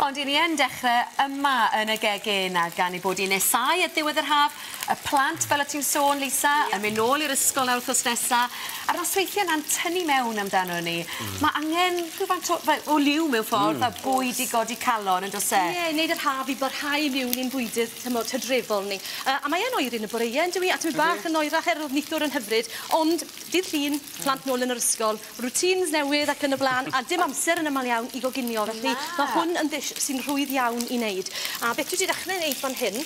Ond i ni yn dechrau yma yn y gegin a gan I bod I nesau at ddiwedd yr haf, y plant fel y ti'n sôn, Lisa, yn mynd nôl i'r ysgol nawr wrthos nesa, a'r nosweithiau yna'n tynnu mewn amdano ni. Mae angen rhywfaint o liw mewn ffordd, a bwyd I godi calon, yn dos e? Ie, wneud yr haf I barhau miwn i'n bwydydd hydrefol ni. A mae e'n oer yn y boreau, ynddo I, a ti'n bach yn oerach neithwr yn hyfryd, ond dydd llun, plant nôl yn yr ysgol, routines newydd ac yn y blaen, a dim amser yn ymal iawn I goginio, felly mae hwn yn sy'n rhwydd iawn I wneud. A beth dwi wedi dechrau wneud fan hyn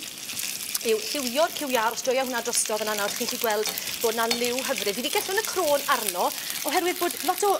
yw lliwio'r cywiar, os joio hwnna drostodd yna nawr, chi'n gweld bod yna liw hyfryd. Fi wedi gellwn y crôn arno, oherwydd bod lot o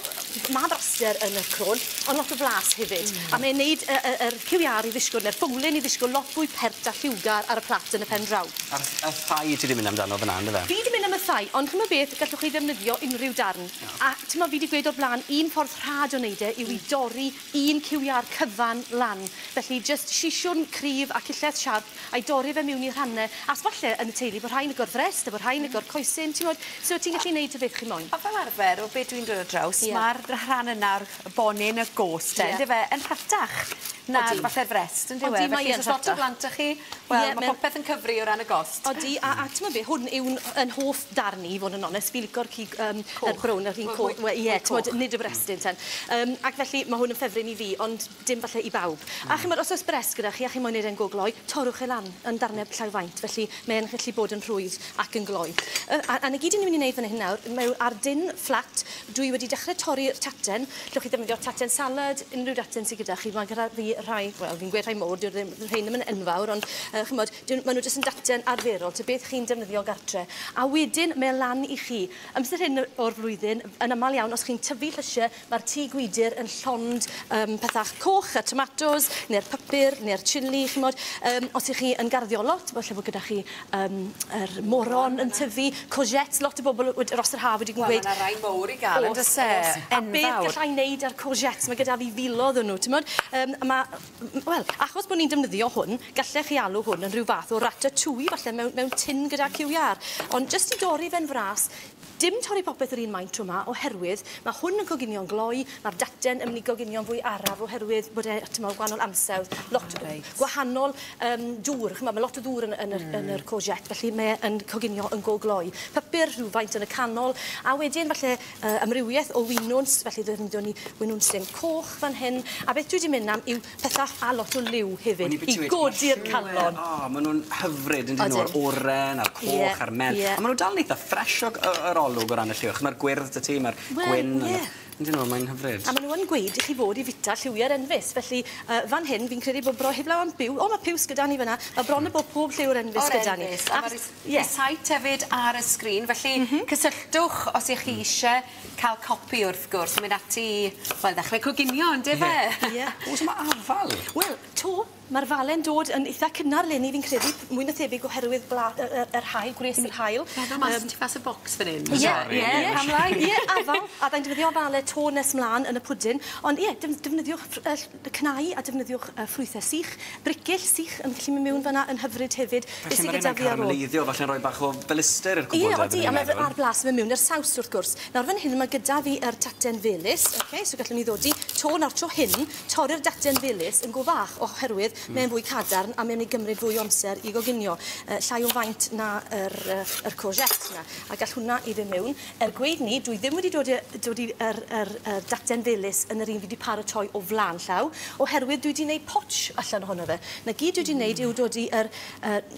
mab raster yn y crôn, ond lot o blas hefyd. A mae'n gwneud yr cywiar I ddisgwyl, neu'r ffwnglen I ddisgwyl lot fwy pert a lliwgar ar y plat yn y pen draw. A'r thai ti wedi mynd amdano fyna, ynddo fe? Fi wedi mynd am y thai, ond chymod beth, gallwch chi ddefnyddio unrhyw darn. A fi wedi gweud o'r blaen, un ffordd rhad o wneud yw I dorri un cywiar cyfan lan. Felly, just sisiwn cryf a cilleth siarp, a'i dorri fe mewn I rhannau. As falle yn y teulu, bod rhain y gorfrest, bod rhain y gorcoesyn, ti'n gwybod, so ti'n gallu wneud y beth chi moyn. A fel arfer, o beth dwi'n dod o draws, mae'r rhan yna'r bonyn y gost, ynddo fe, yn rhatach na'r falle'r frest, ynddo e? Felly, os lot o blant ych chi, wel, mae popeth yn cyfru o ran y gost. Odi, a ti'n meddwl beth, hwn yw'n hoff darni, fod yn onest, fi licor brown, yr un coch, ie, ti'n meddwl, nid y brestyn ten. Ac felly, mae hwn yn ffefryn I fi, ond dim falle I bawb. A chi'n meddwl, os oes bres gyda chi, a chi'n moyn wneud e'n gogloi, torwch e lan yn darnau llai faint, felly mae'n gallu bod yn rhwydd ac yn gloi. A na gyd yn mynd I wneud fan hyn nawr, ar dyn fflat, dwi wedi dechrau torri'r taten, llwch chi ddefnyddio taten salad, unrhyw taten sydd gyda chi, mae gyda fi rhai, wel, fi'n gweud rhai môr, rhain ddim yn enfawr, ond chymod, maen nhw jyst yn daten arferol, ty beth chi'n defnyddio gartre. A wedyn, mae lan I chi. Amser hyn o'r flwyddyn, yn aml iawn, os chi'n tyfu llysiau, mae'r tŷ gwydyr yn llond pethach coch, y tomatos, neu'r papur, neu'r chili, chymod. Os ych chi yn garddio lot, falle bod gyda chi yr moron yn tyfu, courgettes, lot o bobl dros yr haf wedi gweud. Wel, yna rai mowr I gael, yn dys e? A beth gallai wneud ar courgettes, mae gyda fi filodd o'n nhw, wel, achos bod ni'n defnyddio hwn, gallech chi alw hwn yn rhyw fath o ratatouille, falle mewn tin gyda cywiar. Ond jyst I dorri fe'n fras, dim torri popeth yr un maint trwy yma, oherwydd mae hwn yn coginio'n gloi, mae'r daten yn mynd I goginio'n fwy araf, oherwydd bod gwahanol ansawdd, lot gwahanol dŵr, mae lot o dŵr yn yr courgette, felly mae'n coginio yn go gloi. Papur rhywfaint yn y canol, a wedyn falle amrywiaeth o winwns, felly ddefnyddio ni winwnsyn coch fan hyn, a beth dwi wedi mynd am yw pethach a lot o liw hefyd, I godi'r calon. Maen nhw'n hyfryd yn dyn nhw'r oren, a'r coch, a'r mel, a maen nhw dal neitha ffres o'r olwg o ran y lliwch. Mae'r gwyrdd dy ti, mae'r gwyn. Yndyn nhw, mae'n hyfryd. A maen nhw yn gweud I chi fod I fita lliwiau'r enfus. Felly, fan hyn, fi'n credu bod bro heblaw am byw. O, mae piws gyda ni fyna. Mae bron y bod pob lliw'r enfus gyda ni. A mae'r site hefyd ar y sgrin. Felly, cysylltwch os ych chi eisiau cael copi wrth gwrs. Mynd ati, wel, ddechrau coginio, ynddo fe? Oes yma afal? Wel, mae'r falen dod yn eitha cynnar leni fi'n credu, mwy na thebyg oherwydd yr hael, gwres yr hael. Meddwl mas ti fas y bocs fan hyn. Ie, afal. A da'n defnyddio falau to nes mlaen yn y pwdyn. Ond ie, defnyddiwch cnau a defnyddiwch ffrwythau sych. Bricyll sych yn gallu mynd mewn fanna yn hyfryd hefyd. Felly mae'n rhaid carameliddio, falle'n rhoi bach o belister i'r gwybodaeth. Ie, a mae ar blas yn mynd mewn, yr saws wrth gwrs. Nawr fan hyn mae gyda fi yr daten felys, so gallwn ni ddodi to nawr tro hyn, torri'r daten felys yn go fach oherwydd mae'n fwy cadarn a mae'n ei gymryd fwy o amser I goginio. Llai o faint na yr courgette yna. A gall hwnna I fynd mewn. Gweud ni, dwi ddim wedi dod i'r daten felys yn yr un fi wedi paratoi o flan llaw, oherwydd dwi wedi gwneud potch allan ohono fe. Na gyd dwi wedi gwneud yw dod i'r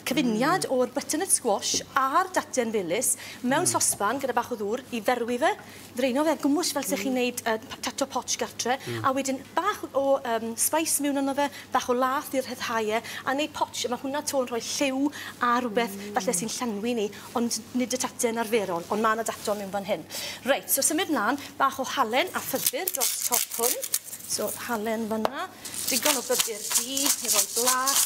cyfuniad o'r butternut squash a'r daten felys mewn sosban gyda bach o ddŵr I ferwi fe, ddreino fe gwmwys fel sy'ch chi'n gwneud tato potch gartre, a wedyn bach o spice mewn ono fe, bach o lath i'r rhyddhau a wneud potch, mae hwnna to'n rhoi lliw a rhywbeth falle sy'n llenwi ni, ond nid y taten arferol, ond mae yna dato mewn fan hyn. Reit, so symud mlaen, bach o halen a ffyfur dros top hwn. So, halen fanna, digon o bydyr di, I roi blas,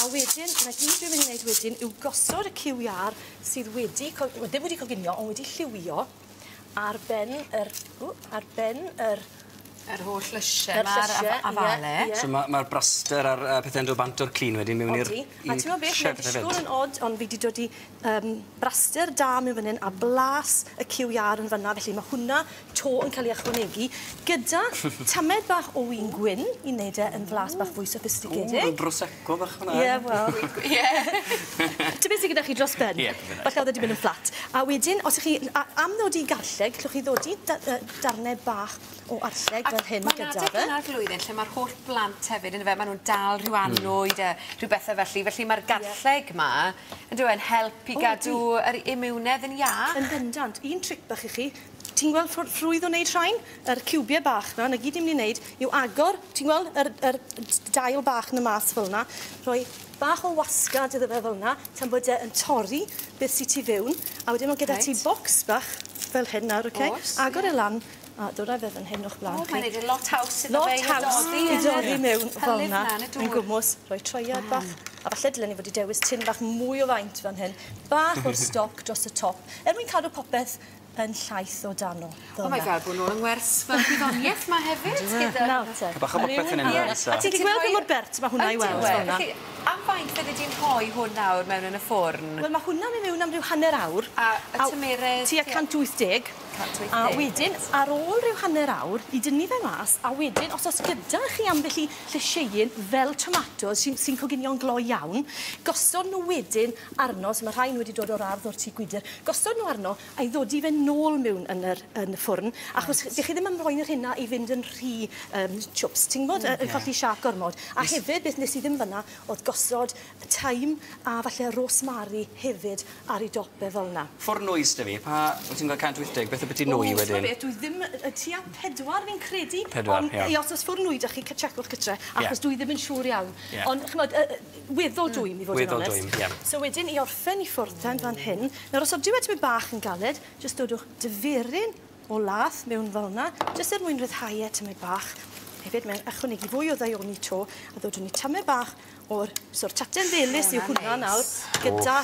a wedyn, na gyd dwi'n mynd I wneud wedyn yw gosod y cywiar sydd ddim wedi coginio, ond wedi lliwio ar ben yr Yr holl lysiau ma'r afale. So mae'r braster a'r pethau'n dod bant o'r clean wedyn mewn i'r... A ti'n meddwl beth, mae'n disgwyl yn od, ond fi wedi dod i braster da mewn fan hyn a blas y cyw iar yn fanna, felly mae hwnna to yn cael ei ychwanegu gyda tamed bach o wyn gwyn i wneud e yn flas bach fwy sophisticated. O, Prosecco bach hwnna. Ie, wel. Ti'n beth sydd gyda chi dros ben? Falle oedd wedi mynd yn fflat. A wedyn, os ych chi am ddod i garlleg, llwch chi ddod i darnau bach o arlleg fel hyn gyda fe. Mae'n adeg flwyddyn lle mae'r holl blant hefyd yn fe, maen nhw'n dal rhyw annwyd a rhyw bethau felly. Felly mae'r garlleg ma yn dweud help i gadw yr imwnedd yn ia. Yn bendant. Un tric bach i chi. Ti'n gweld ffrwydd o wneud rhain? Yr ciwbiau bach na gyd i'n mynd i wneud yw agor, ti'n gweld yr dail bach na mas fel yna, rhoi bach o wasgad iddo fe fel yna, tan bod e yn torri beth sydd ti fewn, a wedyn mae gyda ti bocs bach fel hyn nawr, agor e lan, a dod â fe fan hyn o'ch blaen chi. Mae'n neud lot haws iddo fe i dodi mewn fel yna, yn gwmws, rhoi troiad bach, a falle dylen ni fod i dewis tin bach mwy o faint fan hyn, bach o'r stoc dros y top, mwyn cadw popeth yn llaeth o dano. O, mae fel bod nhw'n yngwers fel gwyddoniaeth ma hefyd. Bach o popeth yn enw. A ti'n gweld pa mor bert mae hwnna i weld fel yna? Am faint fyddi di'n rhoi hwn nawr mewn yn y ffwrn? Wel, mae hwnna'n mynd mewn am ryw hanner awr. A y tymeredd? Tua 180. A wedyn, ar ôl ryw hanner awr, i dynnu fe mas, a wedyn, os gyda chi ambell i llyseien fel tomatos sy'n coginio'n glo iawn, gosod nhw wedyn arno, so mae rhain wedi dod o'r ardd o'r tŷ gwydr, gosod nhw arno a'i ddodi fe nôl mewn yn y ffwrn, achos ddech chi ddim yn rhoi'n yr hynna i fynd yn rhy chips, ti'n bod, yn colli siac gormod. A hefyd, beth nes i ddim fyna, oedd gosod thyme a falle rosemary hefyd ar ei dope fel yna. Ffwrn nwys dy fi, pa ti'n gael 180, beth beth i nwy wedyn? Dwi ddim, tua 4 fi'n credu. 4, ie. Os oes ffwrn nwy, da chi checko'r cytre, achos dwi ddim yn siŵr iawn. Ond, chymod, weddol dwym i fod yn onest. Weddol dwym, ie. So wedyn, i orffen i ffwrdd fan hyn. Nawr, os o'r diwedd bach yn galed, jyst dodwch dyferyn o lath mewn fel yna, jyst er mwyn ryddhau e tymed bach. Hefyd, mae'n ychwanegu fwy o ddaioni to, a ddodwn ni tymed bach o'r taten felys yw hwnna nawr, gyda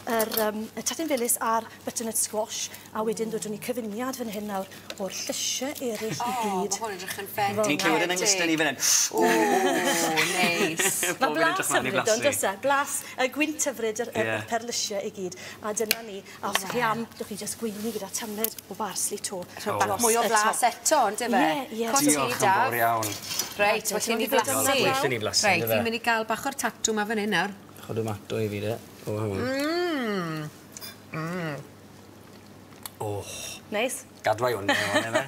y taten felys a'r butternut squash, a wedyn dodwn ni cyfuniad fan hyn nawr o'r llysiau eraill i gyd. Mae hwn yn edrych yn ffendig. Ti'n clywed yn ynglisten i fan hyn? O, neis. Mae blas hyfryd o'n dysau. Blas gwynt hyfryd yr perlysiau i gyd. A dyna ni. A os chi am, dych chi jyst gweini gyda tamed o barsli to. Mwy o blas eto, ond efe? Diolch yn fawr iawn. Reit, felly ni blasu. Reit, fi'n mynd i gael bach o'r tatw ma fan hyn nawr. Chodw mato i fi de. Neis. Gadwa i hwn, efe.